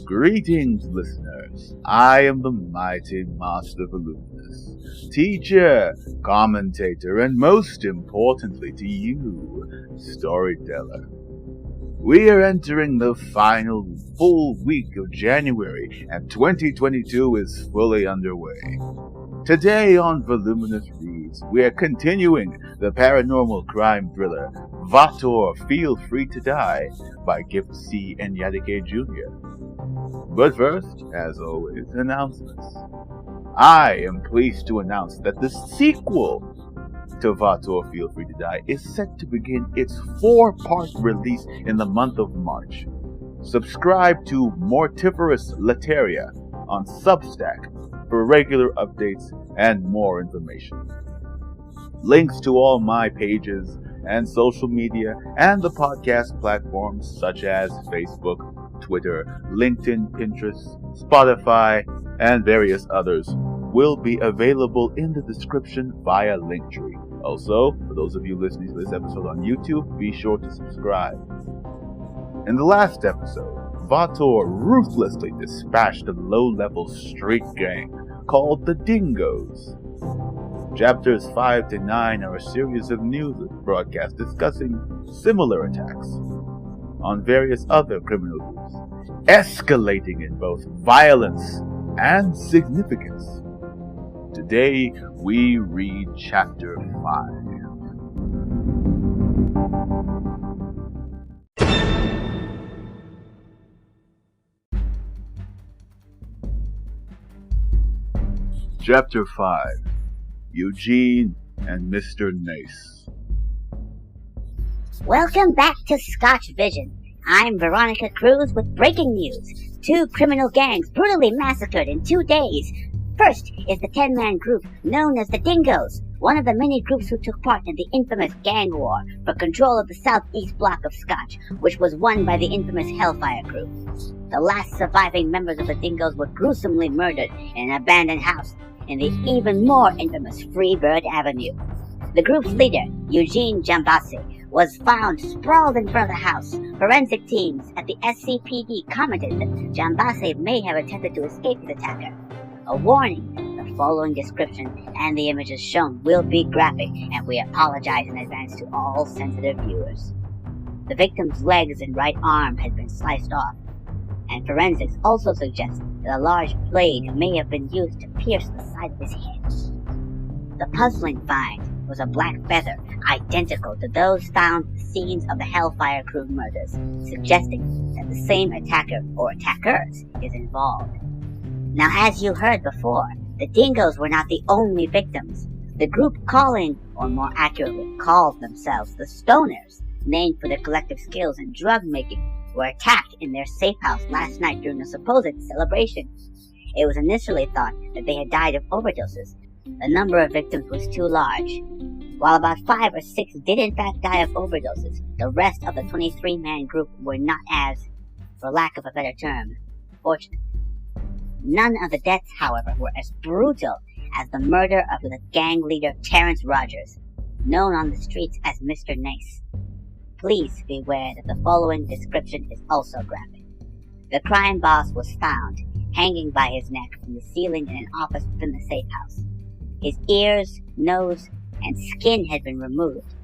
Greetings, listeners. I am the mighty Master Voluminous, teacher, commentator, and most importantly to you, storyteller. We are entering the final full week of January, and 2022 is fully underway. Today on Voluminous Reads, we are continuing the paranormal crime thriller Vatour, Feel Free to Die by Gift C. and Yadike Jr. But first, as always, announcements. I am pleased to announce that the sequel to Vatour, Feel Free to Die is set to begin its 4-part release in the month of March. Subscribe to Mortiferous Lateria on Substack for regular updates and more information. Links to all my pages and social media and the podcast platforms such as Facebook, Twitter, LinkedIn, Pinterest, Spotify, and various others will be available in the description via Linktree. Also, for those of you listening to this episode on YouTube, be sure to subscribe. In the last episode, Vatour ruthlessly dispatched a low-level street gang called the Dingoes. Chapters 5 to 9 are a series of news broadcasts discussing similar attacks on various other criminal groups, escalating in both violence and significance. Today, we read Chapter 5. Chapter 5. Eugene and Mr. Nace. Welcome back to Scotch Vision. I'm Veronica Cruz with breaking news. 2 criminal gangs brutally massacred in 2 days. First is the 10-man group known as the Dingoes, one of the many groups who took part in the infamous gang war for control of the southeast block of Scotch, which was won by the infamous Hellfire Crew. The last surviving members of the Dingoes were gruesomely murdered in an abandoned house in the even more infamous Freebird Avenue. The group's leader, Eugene Jambasi, was found sprawled in front of the house. Forensic teams at the SCPD commented that Jambasi may have attempted to escape his attacker. A warning, the following description and the images shown will be graphic, and we apologize in advance to all sensitive viewers. The victim's legs and right arm had been sliced off, and forensics also suggests that a large blade may have been used to pierce the side of his head. The puzzling find was a black feather identical to those found at the scenes of the Hellfire Crew murders, suggesting that the same attacker or attackers is involved. Now, as you heard before, the Dingoes were not the only victims. The group calling, or more accurately, called themselves the Stoners, named for their collective skills in drug making, were attacked in their safe house last night during a supposed celebration. It was initially thought that they had died of overdoses. The number of victims was too large. While about 5 or 6 did in fact die of overdoses, the rest of the 23-man group were not as, for lack of a better term, fortunate. None of the deaths, however, were as brutal as the murder of the gang leader Terrence Rogers, known on the streets as Mr. Nace. Please beware that the following description is also graphic. The crime boss was found hanging by his neck from the ceiling in an office within the safe house. His ears, nose, and skin had been removed.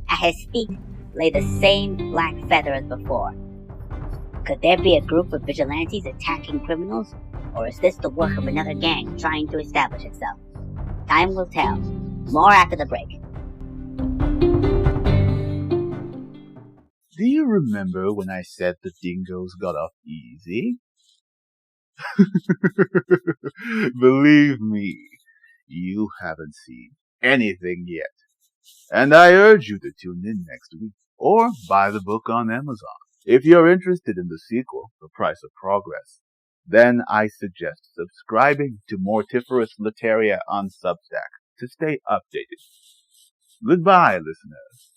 At his feet lay the same black feather as before. Could there be a group of vigilantes attacking criminals? Or is this the work of another gang trying to establish itself? Time will tell. More after the break. Do you remember when I said the Dingoes got off easy? Believe me, you haven't seen anything yet. And I urge you to tune in next week, or buy the book on Amazon. If you're interested in the sequel, The Price of Progress, then I suggest subscribing to Mortiferous Lateria on Substack to stay updated. Goodbye, listeners.